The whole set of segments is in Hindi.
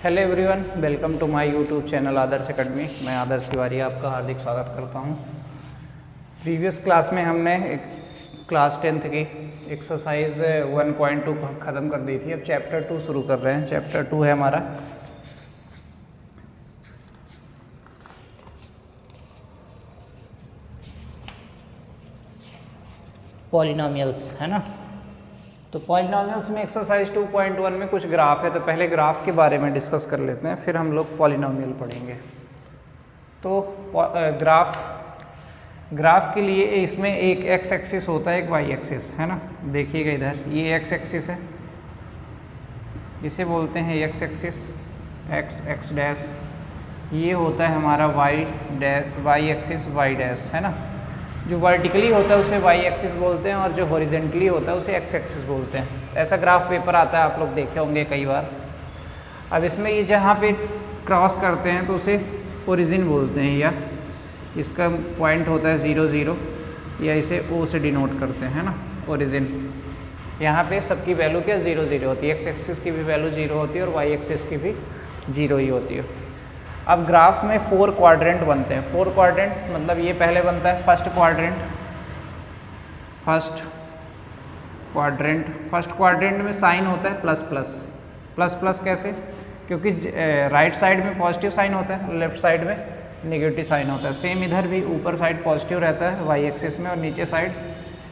Hello everyone, welcome to my YouTube channel Adarsh academy. मैं आदर्श तिवारी आपका हार्दिक स्वागत करता हूं। प्रीवियस क्लास में हमने क्लास 10th की एक्सरसाइज 1.2 ख़त्म कर दी थी। अब चैप्टर 2 शुरू कर रहे हैं। चैप्टर 2 है हमारा पॉलिनोमियल्स, है ना। तो पॉलिनोमियल्स में एक्सरसाइज 2.1 में कुछ ग्राफ है, तो पहले ग्राफ के बारे में डिस्कस कर लेते हैं, फिर हम लोग पॉलिनोमियल पढ़ेंगे। तो ग्राफ के लिए इसमें एक एक्स एक्सिस होता है, एक वाई एक्सिस, है ना। देखिएगा इधर, ये एक्स एक्सिस है, इसे बोलते हैं एक्स एक्सिस, एक्स डैश। ये होता है हमारा वाई एक्सिस, वाई डैश, है ना। जो वर्टिकली होता है उसे वाई एक्सिस बोलते हैं और जो हॉरिजेंटली होता है उसे एक्स एक्सिस बोलते हैं। ऐसा ग्राफ पेपर आता है, आप लोग देखे होंगे कई बार। अब इसमें ये जहाँ पे क्रॉस करते हैं तो उसे ओरिजिन बोलते हैं, या इसका पॉइंट होता है 0 0, या इसे ओ से डिनोट करते हैं, है ना, ओरिजिन। यहाँ पे सबकी वैल्यू क्या 0 0 होती है। एक्स एक्सिस की भी वैल्यू 0 होती है और वाई एक्सिस की भी 0 ही होती है। अब ग्राफ में 4 क्वाड्रेंट बनते हैं। 4 क्वाड्रेंट मतलब ये पहले बनता है फर्स्ट क्वाड्रेंट में साइन होता है प्लस प्लस कैसे? क्योंकि राइट साइड में पॉजिटिव साइन होता है, लेफ्ट साइड में नेगेटिव साइन होता है। सेम इधर भी ऊपर साइड पॉजिटिव रहता है वाई एक्सिस में और नीचे साइड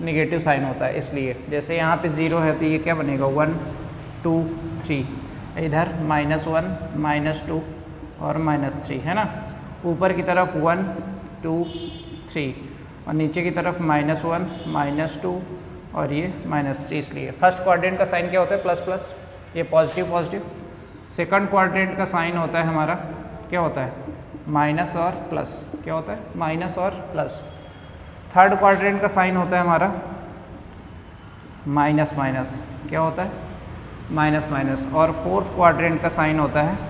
नेगेटिव साइन होता है। इसलिए जैसे यहाँ पे 0 है तो ये क्या बनेगा 1 2 3, इधर -1 -2 और -3, है ना। ऊपर की तरफ 1 2 3 और नीचे की तरफ -1 -2 और ये -3। इसलिए फर्स्ट क्वाड्रेंट का साइन क्या होता है प्लस, ये पॉजिटिव। सेकंड क्वाड्रेंट का साइन होता है हमारा क्या होता है माइनस और प्लस, क्या होता है माइनस और प्लस। थर्ड क्वाड्रेंट का साइन होता है हमारा माइनस, क्या होता है माइनस। और फोर्थ क्वाड्रेंट का साइन होता है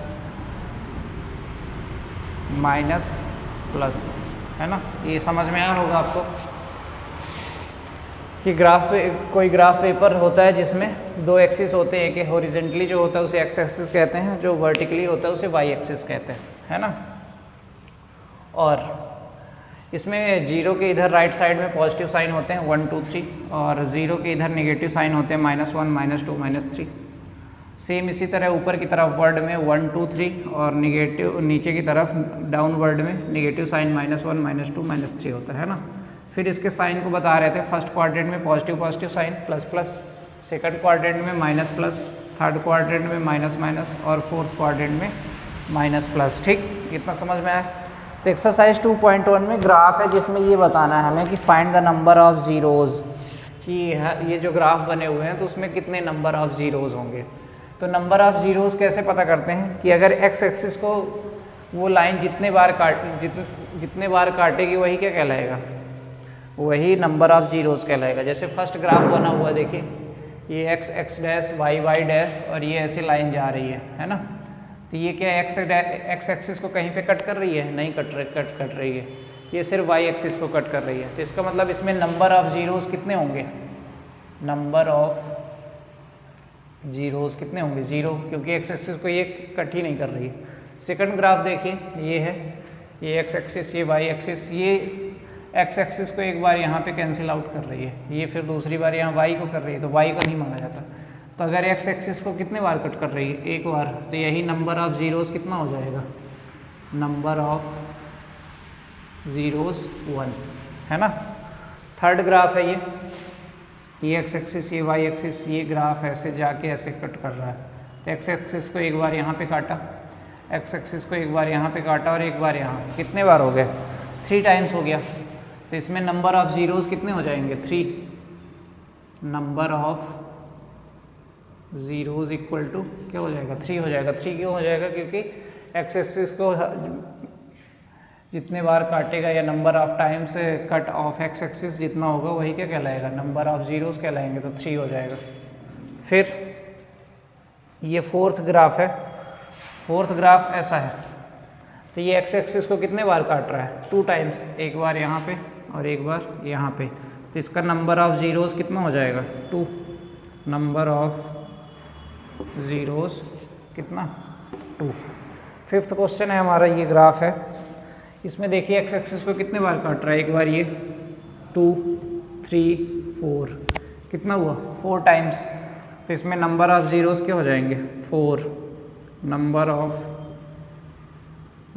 माइनस प्लस, है ना। ये समझ में आया होगा आपको कि कोई ग्राफ पेपर होता है जिसमें 2 एक्सिस होते हैं। एक हॉरिजेंटली जो होता है उसे एक्स एक्सिस कहते हैं, जो वर्टिकली होता है उसे वाई एक्सिस कहते हैं, है ना। और इसमें 0 के इधर राइट साइड में पॉजिटिव साइन होते हैं 1 2 3 और 0 के इधर नेगेटिव साइन होते हैं -1 -2 -3। सेम इसी तरह ऊपर की तरफ वर्ड में 1 2 3 और नेगेटिव नीचे की तरफ डाउन वर्ड में नेगेटिव साइन -1 -2 -3 होता है ना। फिर इसके साइन को बता रहे थे, फर्स्ट क्वाड्रेंट में positive sign plus, second quadrant में प्लस, थर्ड क्वाड्रेंट में माइनस और फोर्थ क्वाड्रेंट में प्लस। ठीक, इतना समझ में आया। तो एक्सरसाइज 2.1 में ग्राफ है जिसमें ये बताना है हमें कि find the number of zeros, कि ये जो ग्राफ बने हुए हैं तो उसमें कितने नंबर ऑफ जीरोज़ होंगे। तो नंबर ऑफ जीरोज़ कैसे पता करते हैं कि अगर एक्स एक्सिस को वो लाइन जितने बार काटेगी वही क्या कहलाएगा, वही नंबर ऑफ जीरोज़ कहलाएगा। जैसे फर्स्ट ग्राफ बना हुआ देखिए, ये एक्स डैश वाई डैश और ये ऐसी लाइन जा रही है ना। तो ये क्या एक्स एक्सिस को कहीं पे कट कर रही है? नहीं कट रही है, ये सिर्फ वाई एक्सिस को कट कर रही है। तो इसका मतलब इसमें नंबर ऑफ जीरोज़ कितने होंगे, नंबर ऑफ जीरोज़ कितने होंगे 0, क्योंकि एक्स एक्सिस को ये कट ही नहीं कर रही है। सेकंड ग्राफ देखिए, ये है, ये एक्स एक्सिस, ये वाई एक्सिस, ये एक्स एक्सिस को एक बार यहाँ पे कैंसिल आउट कर रही है, ये फिर दूसरी बार यहाँ वाई को कर रही है, तो वाई को नहीं माना जाता। तो अगर एक्स एक्सिस को कितने बार कट कर रही है, एक बार, तो यही नंबर ऑफ जीरोज़ कितना हो जाएगा, नंबर ऑफ जीरोज़ 1, है ना। थर्ड ग्राफ है ये एक्स एक्सिस, ये वाई एक्सिस, ये ग्राफ ऐसे जाके ऐसे कट कर रहा है। तो एक्स एक्सिस को एक बार यहाँ पे काटा, एक्स एक्सिस को एक बार यहाँ पे काटा और एक बार यहाँ, कितने बार हो गए 3 टाइम्स हो गया। तो इसमें नंबर ऑफ जीरोज़ कितने हो जाएंगे 3, number of zeros equal to क्या हो जाएगा 3 हो जाएगा। 3 क्यों हो जाएगा? क्योंकि एक्स एक्सिस को जितने बार काटेगा या number of times cut off x axis जितना होगा वही क्या कहलाएगा, नंबर ऑफ जीरोज़ कहलाएंगे, तो 3 हो जाएगा। फिर ये फोर्थ ग्राफ है, फोर्थ ग्राफ ऐसा है। तो ये एक्स एक्सिस को कितने बार काट रहा है 2 टाइम्स, एक बार यहाँ पे और एक बार यहाँ पे। तो इसका नंबर ऑफ जीरोज़ कितना हो जाएगा 2, नंबर ऑफ जीरोज़ कितना 2। फिफ्थ क्वेश्चन है हमारा, ये ग्राफ है। इसमें देखिए एक्स एक्सिस को कितने बार काट रहा है, एक बार ये 2 3 4, कितना हुआ 4 टाइम्स। तो इसमें नंबर ऑफ जीरोस क्या हो जाएंगे 4, number of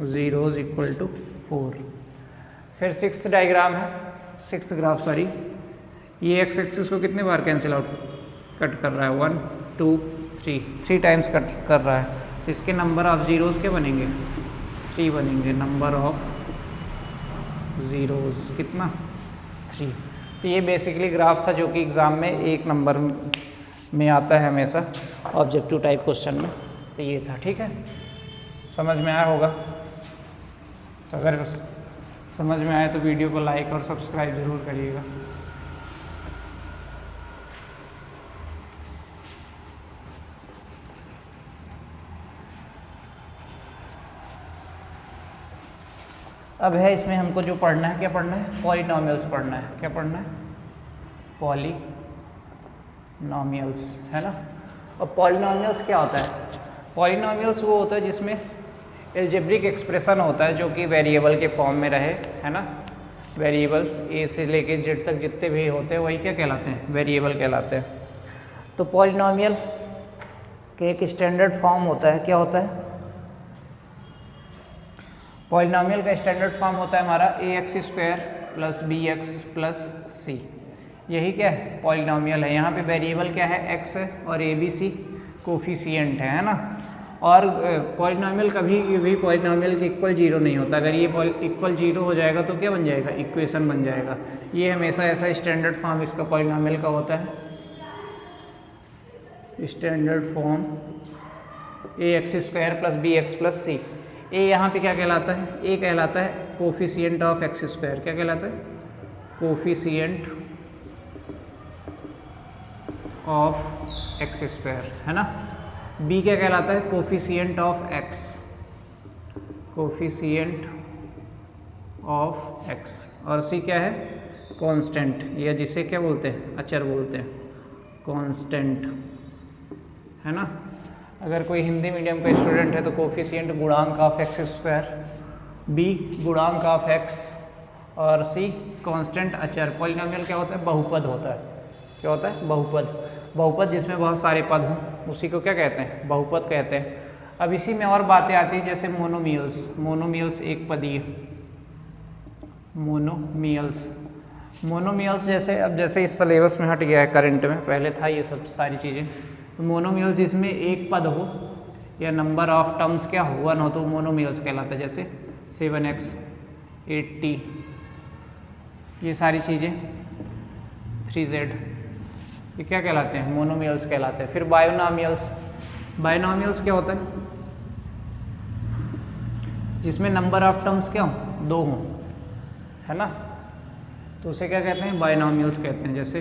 zeros equal to 4। फिर सिक्स्थ डायग्राम है, सिक्स्थ ग्राफ सॉरी, ये एक्स एक्सिस को कितने बार कैंसिल आउट कट कर रहा है 1 2 3 टाइम्स कट कर रहा है। तो इसके नंबर ऑफ जीरोस क्या बनेंगे 3 बनेंगे, नंबर ऑफ ज़ीरोज़ कितना 3। तो ये बेसिकली ग्राफ था जो कि एग्ज़ाम में 1 नंबर में आता है हमेशा ऑब्जेक्टिव टाइप क्वेश्चन में। तो ये था, ठीक है, समझ में आया होगा। तो अगर समझ में आए तो वीडियो को लाइक और सब्सक्राइब ज़रूर करिएगा। अब है इसमें हमको जो पढ़ना है, क्या पढ़ना है, पॉलिनॉमियल्स पढ़ना है। क्या पढ़ना है, पॉलिनॉमियल्स, है ना। और पॉलिनॉमियल्स क्या होता है, पॉलिनॉमियल्स वो होता है जिसमें एल्जेब्रिक एक्सप्रेशन होता है जो कि वेरिएबल के फॉर्म में रहे, है ना। वेरिएबल ए से लेके जेड तक जितने भी होते हैं वही क्या कहलाते हैं, वेरिएबल कहलाते हैं। तो पॉलिनॉमियल के एक स्टैंडर्ड फॉर्म होता है, क्या होता है, पॉलिनॉमियल का स्टैंडर्ड फॉर्म होता है हमारा ax² + bx + c। यही क्या है, पॉलिनॉमियल है। यहाँ पे वेरिएबल क्या है, x है और abc कोफिशिएंट है ना। और पॉलिनॉमियल कभी भी पॉलिनॉमियल के इक्वल 0 नहीं होता। अगर ये इक्वल 0 हो जाएगा तो क्या बन जाएगा, इक्वेशन बन जाएगा। ये हमेशा ऐसा स्टैंडर्ड फॉर्म इसका पॉलिनॉमियल का होता है, standard form ax² + bx + c। ए यहाँ पे क्या कहलाता है, ए कहलाता है कोफिशिएंट ऑफ x²। क्या कहलाता है, कोफिशिएंट ऑफ x², है ना। बी क्या कहलाता है, coefficient of x, coefficient of x। और सी क्या है, कांस्टेंट, या जिसे क्या बोलते हैं, अचर बोलते हैं, कांस्टेंट, है ना। अगर कोई हिंदी मीडियम का स्टूडेंट है तो कोफिशिएंट गुणांक ऑफ x², बी गुणांक ऑफ x और सी कांस्टेंट अचर। पॉलिनॉमियल क्या होता है, बहुपद होता है। क्या होता है, बहुपद। बहुपद जिसमें बहुत सारे पद हों उसी को क्या कहते हैं, बहुपद कहते हैं। अब इसी में और बातें आती हैं जैसे मोनोमियल्स। मोनोमियल्स एक पदीय, मोनोमियल्स। मोनोमियल्स जैसे अब जैसे इस सिलेबस में हट गया है करंट में, पहले था ये सब सारी चीज़ें। तो मोनोमियल्स जिसमें एक पद हो या नंबर ऑफ टर्म्स क्या हो 1 हो तो मोनोमियल्स कहलाता है। जैसे 7x 80, ये सारी चीज़ें 3z, ये क्या कहलाते हैं, मोनोमियल्स कहलाते हैं। फिर बायोनॉमियल्स। बायोनॉमियल्स क्या होता है, जिसमें नंबर ऑफ टर्म्स क्या हो 2 हों, है ना। तो उसे क्या कहते हैं, बायोनॉमियल्स कहते हैं। जैसे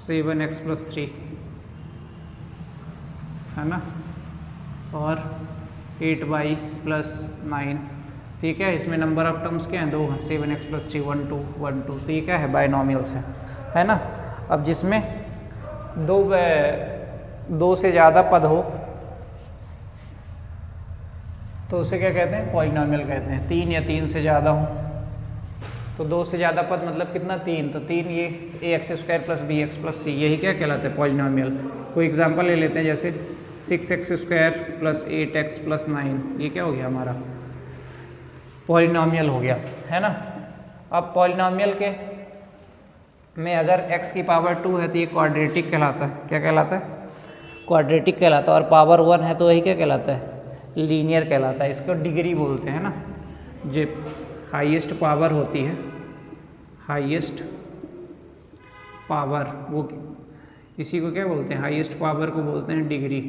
7x + 3, है ना, और 8y + 9। ठीक है, इसमें नंबर ऑफ टर्म्स क्या हैं 2 हैं, 7x + 3 1 2 1 2। तो ये क्या है, बायोनॉमियल्स है ना। अब जिसमें दो से ज़्यादा पद हो तो उसे क्या कहते हैं, पॉलिनॉमियल कहते हैं। 3 या 3 से ज़्यादा हो तो 2 से ज़्यादा पद मतलब कितना, 3। तो 3 ये ax² + bx + c, यही क्या कहलाता है, पॉलिनॉमियल। कोई एग्जांपल ले लेते हैं, जैसे 6x² + 8x + 9, ये क्या हो गया हमारा, पॉलिनॉमियल हो गया, है ना। अब पॉलिनॉमियल के में अगर x की पावर 2 है तो ये क्वाड्रेटिक कहलाता है। क्या कहलाता है, क्वाड्रेटिक कहलाता है। और पावर 1 है तो वही क्या कहलाता है, लीनियर कहलाता है। इसको डिग्री बोलते हैं ना। जो हाईएस्ट पावर होती है, हाईएस्ट पावर, वो इसी को क्या बोलते हैं, हाईएस्ट पावर को बोलते हैं डिग्री।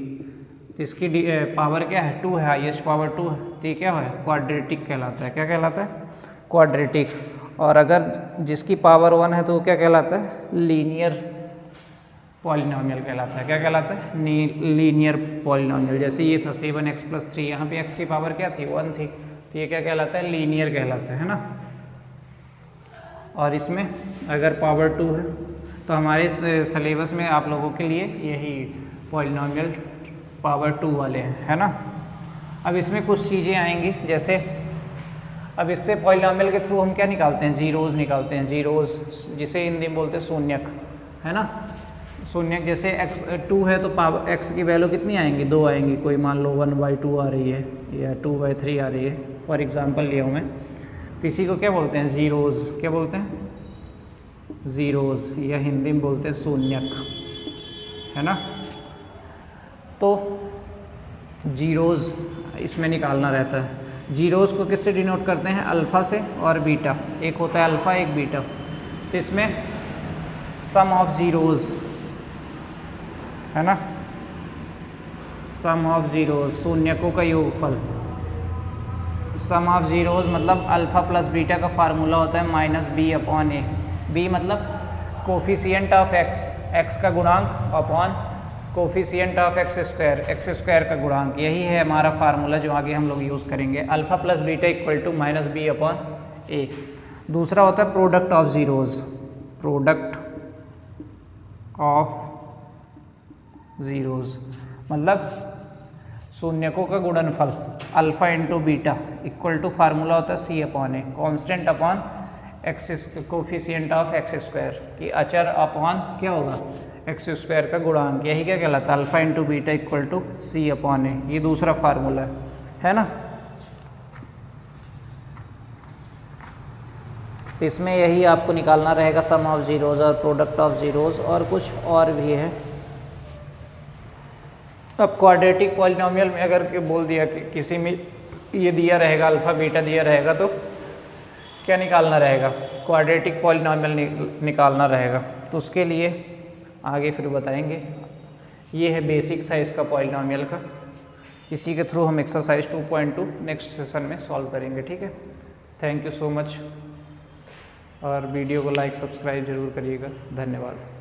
तो इसकी पावर क्या है, 2 है, हाईएस्ट पावर 2 है, तो ये क्या है, क्वाड्रेटिक कहलाता है। क्या कहलाता है, क्वाड्रेटिक। और अगर जिसकी पावर 1 है तो वो क्या कहलाता है, लीनियर पॉलिनॉमियल कहलाता है। क्या कहलाता है, लीनियर पॉलिनॉमियल। जैसे ये था 7x + 3, यहाँ पे x की पावर क्या थी, 1 थी, तो ये क्या कहलाता है, लीनियर कहलाता है ना। और इसमें अगर पावर 2 है तो हमारे सिलेबस में आप लोगों के लिए यही पॉलिनॉमियल पावर 2 वाले हैं, है ना। अब इसमें कुछ चीज़ें आएंगी, जैसे अब इससे पॉलिनॉमियल के थ्रू हम क्या निकालते हैं, जीरोज़ निकालते हैं, जीरोज़ जिसे हिंदी में बोलते हैं शून्यक, है ना। शून्यक जैसे x 2 है तो पावर x की वैल्यू कितनी आएंगी, 2 आएंगी। कोई मान लो 1/2 आ रही है या 2/3 आ रही है, फॉर एग्जांपल लिया हूँ मैं। तो इसी को क्या बोलते हैं, ज़ीरोज़। क्या बोलते हैं, ज़ीरोज़, या हिंदी में बोलते हैं शून्यक, है ना। तो जीरोज़ इसमें निकालना रहता है। जीरोज़ को किससे डिनोट करते हैं, अल्फ़ा से और बीटा। एक होता है अल्फ़ा, एक बीटा। तो इसमें सम ऑफ ज़ीरोज़, है ना, सम ऑफ ज़ीरोज़, शून्यकों का योगफल। सम ऑफ ज़ीरोज़ मतलब अल्फ़ा प्लस बीटा का फार्मूला होता है -b/a। b मतलब कोफिशिएंट ऑफ x का गुणांक अपॉन कोफिशिएंट ऑफ x² का गुणांक। यही है हमारा फार्मूला जो आगे हम लोग यूज़ करेंगे। Alpha plus beta equal to -b/a। दूसरा होता है product of zeros, product of zeros मतलब शून्यकों का गुणनफल alpha into beta equal to formula होता है c/a, constant upon coefficient of x² कि अचर अपॉन क्या होगा, x² का गुणांक। यही क्या कहलाता है, alpha into beta equal to c/a। ये दूसरा फार्मूला है ना। तो इसमें यही आपको निकालना रहेगा, सम ऑफ ज़ीरोज़ और प्रोडक्ट ऑफ ज़ीरोज़, और कुछ और भी है। अब क्वाड्रेटिक पॉलिनॉमियल में अगर बोल दिया कि किसी में ये दिया रहेगा, अल्फ़ा बीटा दिया रहेगा, तो क्या निकालना रहेगा, क्वाड्रेटिक पॉलिनॉमियल निकालना रहेगा। तो उसके लिए आगे फिर बताएंगे। ये है बेसिक था इसका पॉलिनॉमियल का। इसी के थ्रू हम एक्सरसाइज 2.2 नेक्स्ट सेशन में सॉल्व करेंगे, ठीक है। थैंक यू सो मच, और वीडियो को लाइक सब्सक्राइब जरूर करिएगा। धन्यवाद।